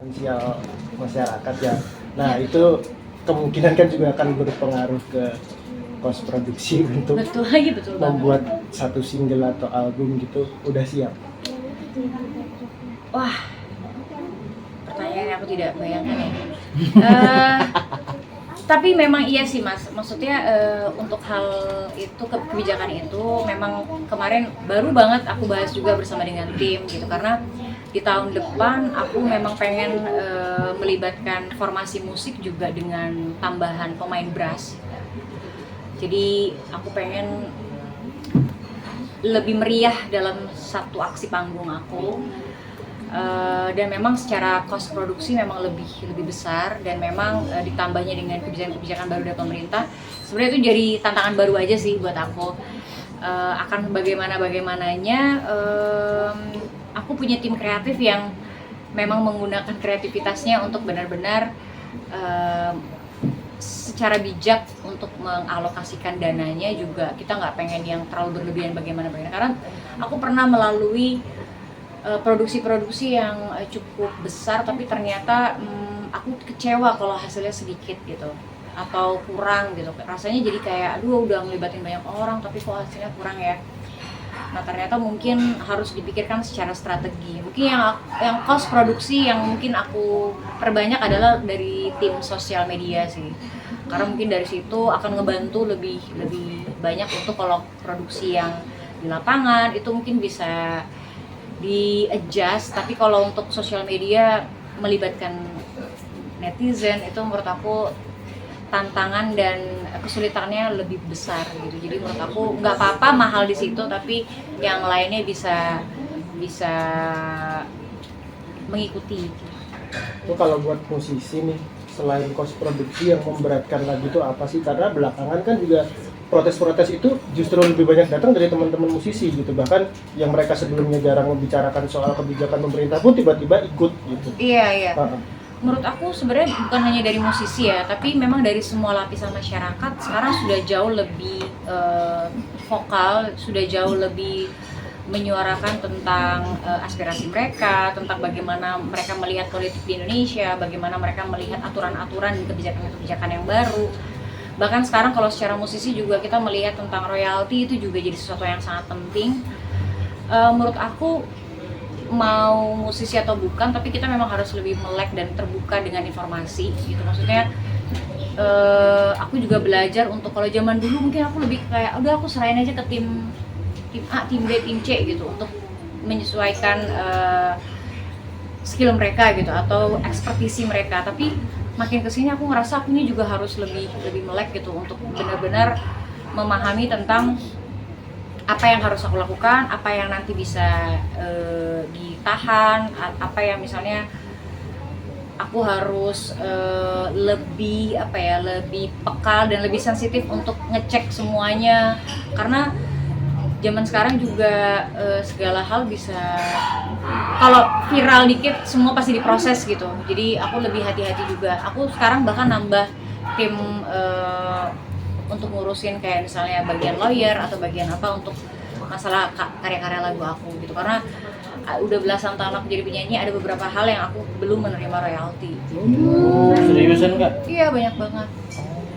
finansial masyarakat ya. Nah itu kemungkinan kan juga akan berpengaruh ke kos produksi untuk Betul lagi, betul banget. membuat satu single atau album gitu. Udah siap? Wah, pertanyaan yang aku tidak bayangkan ya. Eh, tapi memang iya sih Mas, maksudnya untuk hal itu, kebijakan itu memang kemarin baru banget aku bahas juga bersama dengan tim gitu, karena di tahun depan aku memang pengen melibatkan formasi musik juga dengan tambahan pemain brass. Jadi aku pengen lebih meriah dalam satu aksi panggung aku. Dan memang secara cost produksi memang lebih besar, dan memang ditambahnya dengan kebijakan baru dari pemerintah, sebenarnya itu jadi tantangan baru aja sih buat aku. Akan bagaimananya aku punya tim kreatif yang memang menggunakan kreativitasnya untuk benar-benar secara bijak untuk mengalokasikan dananya juga. Kita nggak pengen yang terlalu berlebihan bagaimana, karena aku pernah melalui produksi-produksi yang cukup besar, tapi ternyata aku kecewa kalau hasilnya sedikit gitu atau kurang gitu. Rasanya jadi kayak aduh udah ngelibatin banyak orang tapi kok hasilnya kurang ya. Nah ternyata mungkin harus dipikirkan secara strategi. Mungkin yang cost produksi yang mungkin aku perbanyak adalah dari tim sosial media sih, karena mungkin dari situ akan ngebantu lebih banyak untuk kalau produksi yang di lapangan itu mungkin bisa di-adjust. Tapi kalau untuk sosial media melibatkan netizen itu menurut aku tantangan dan kesulitannya lebih besar gitu. Jadi menurut aku nggak apa-apa mahal di situ, tapi yang lainnya bisa mengikuti. Itu kalau buat musisi nih, selain cost produksi yang memberatkan lagi itu apa sih? Karena belakangan kan juga protes-protes itu justru lebih banyak datang dari teman-teman musisi gitu. Bahkan yang mereka sebelumnya jarang membicarakan soal kebijakan pemerintah pun tiba-tiba ikut gitu. Iya. Menurut aku sebenarnya bukan hanya dari musisi ya, tapi memang dari semua lapisan masyarakat sekarang sudah jauh lebih vokal, sudah jauh lebih menyuarakan tentang aspirasi mereka, tentang bagaimana mereka melihat politik di Indonesia, bagaimana mereka melihat aturan-aturan dan kebijakan-kebijakan yang baru. Bahkan sekarang kalau secara musisi juga kita melihat tentang royalti, itu juga jadi sesuatu yang sangat penting. Menurut aku mau musisi atau bukan, tapi kita memang harus lebih melek dan terbuka dengan informasi gitu. Maksudnya aku juga belajar untuk, kalau zaman dulu mungkin aku lebih kayak udah aku serahin aja ke tim A, tim B, tim C gitu untuk menyesuaikan skill mereka gitu atau ekspertisi mereka. Tapi makin kesini aku ngerasa aku ini juga harus lebih melek gitu untuk benar-benar memahami tentang apa yang harus aku lakukan, apa yang nanti bisa ditahan, apa yang misalnya aku harus lebih peka dan lebih sensitif untuk ngecek semuanya. Karena zaman sekarang juga segala hal bisa, kalau viral dikit semua pasti diproses gitu. Jadi aku lebih hati-hati juga. Aku sekarang bahkan nambah tim untuk ngurusin kayak misalnya bagian lawyer atau bagian apa untuk masalah karya-karya lagu aku gitu, karena udah belasan tahun aku jadi penyanyi, ada beberapa hal yang aku belum menerima royalti. Seriusan Kak? Iya banyak banget.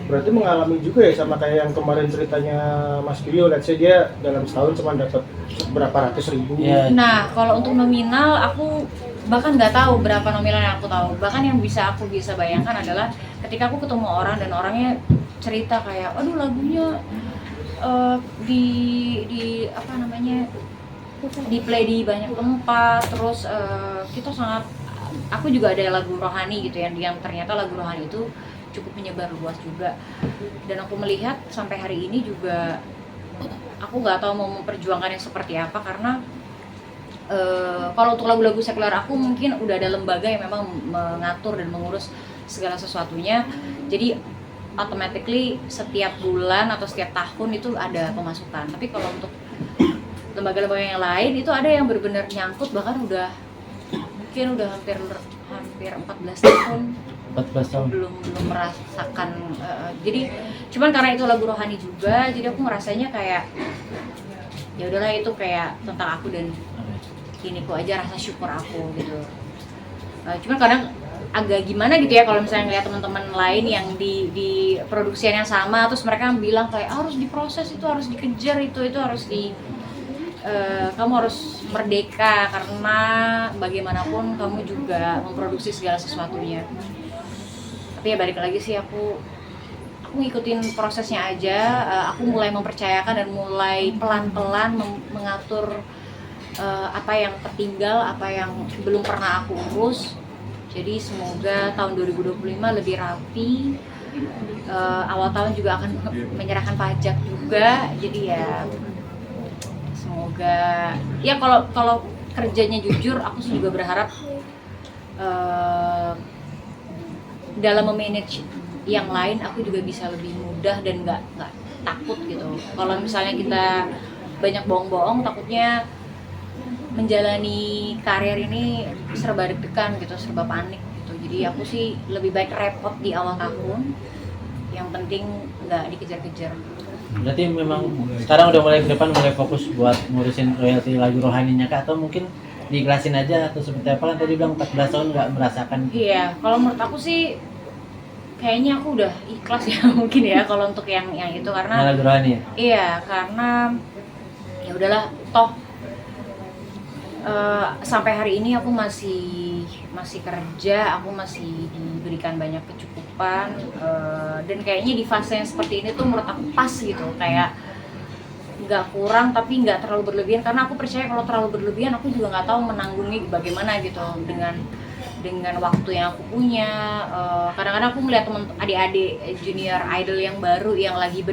Berarti mengalami juga ya sama kayak yang kemarin ceritanya Mas Bilio, let's say dia dalam setahun cuma dapat berapa ratus ribu. Ya. Nah kalau untuk nominal aku bahkan nggak tahu berapa nominal yang aku tahu. Bahkan yang aku bisa bayangkan adalah ketika aku ketemu orang dan orangnya cerita kayak, aduh lagunya di apa namanya di play di banyak tempat, terus aku juga ada lagu rohani gitu yang ternyata lagu rohani itu cukup menyebar luas juga. Dan aku melihat sampai hari ini juga aku nggak tahu mau memperjuangkannya seperti apa, karena kalau untuk lagu-lagu sekuler aku mungkin udah ada lembaga yang memang mengatur dan mengurus segala sesuatunya. Jadi automatically setiap bulan atau setiap tahun itu ada pemasukan. Tapi kalau untuk lembaga-lembaga yang lain itu ada yang benar-benar nyangkut, bahkan mungkin udah hampir 14 tahun 14 tahun belum merasakan. Jadi cuman karena itu lagu rohani juga, jadi aku ngerasanya kayak ya udahlah, itu kayak tentang aku dan kiniku aja, rasa syukur aku gitu. Cuman kadang agak gimana gitu ya kalau misalnya ngeliat teman-teman lain yang di produksian yang sama, terus mereka bilang kayak harus diproses, itu harus dikejar, itu harus kamu harus merdeka karena bagaimanapun kamu juga memproduksi segala sesuatunya. Tapi ya balik lagi sih, aku ngikutin prosesnya aja. Aku mulai mempercayakan dan mulai pelan-pelan mengatur apa yang tertinggal, apa yang belum pernah aku urus. Jadi semoga tahun 2025 lebih rapi. Awal tahun juga akan menyerahkan pajak juga. Jadi ya semoga ya kalau kerjanya jujur, aku sih juga berharap dalam memanage yang lain aku juga bisa lebih mudah dan nggak takut gitu. Kalau misalnya kita banyak bohong-bohong, takutnya menjalani karir ini serba deg-degan gitu, serba panik gitu. Jadi aku sih lebih baik repot di awal tahun, yang penting nggak dikejar-kejar. Berarti memang sekarang udah mulai ke depan mulai fokus buat ngurusin royalti lagu rohaninya Kak, atau mungkin diikhlasin aja atau seperti apa? Kan tadi bilang 14 tahun nggak merasakan. Iya, kalau menurut aku sih kayaknya aku udah ikhlas ya mungkin ya kalau untuk yang itu, karena Lagu rohani ya? iya, karena ya udahlah, toh sampai hari ini aku masih kerja, aku masih diberikan banyak kecukupan, dan kayaknya di fase yang seperti ini tuh menurut aku pas gitu, kayak nggak kurang tapi nggak terlalu berlebihan, karena aku percaya kalau terlalu berlebihan aku juga nggak tahu menanggungi bagaimana gitu dengan waktu yang aku punya. Kadang-kadang aku melihat teman adik-adik junior idol yang baru yang lagi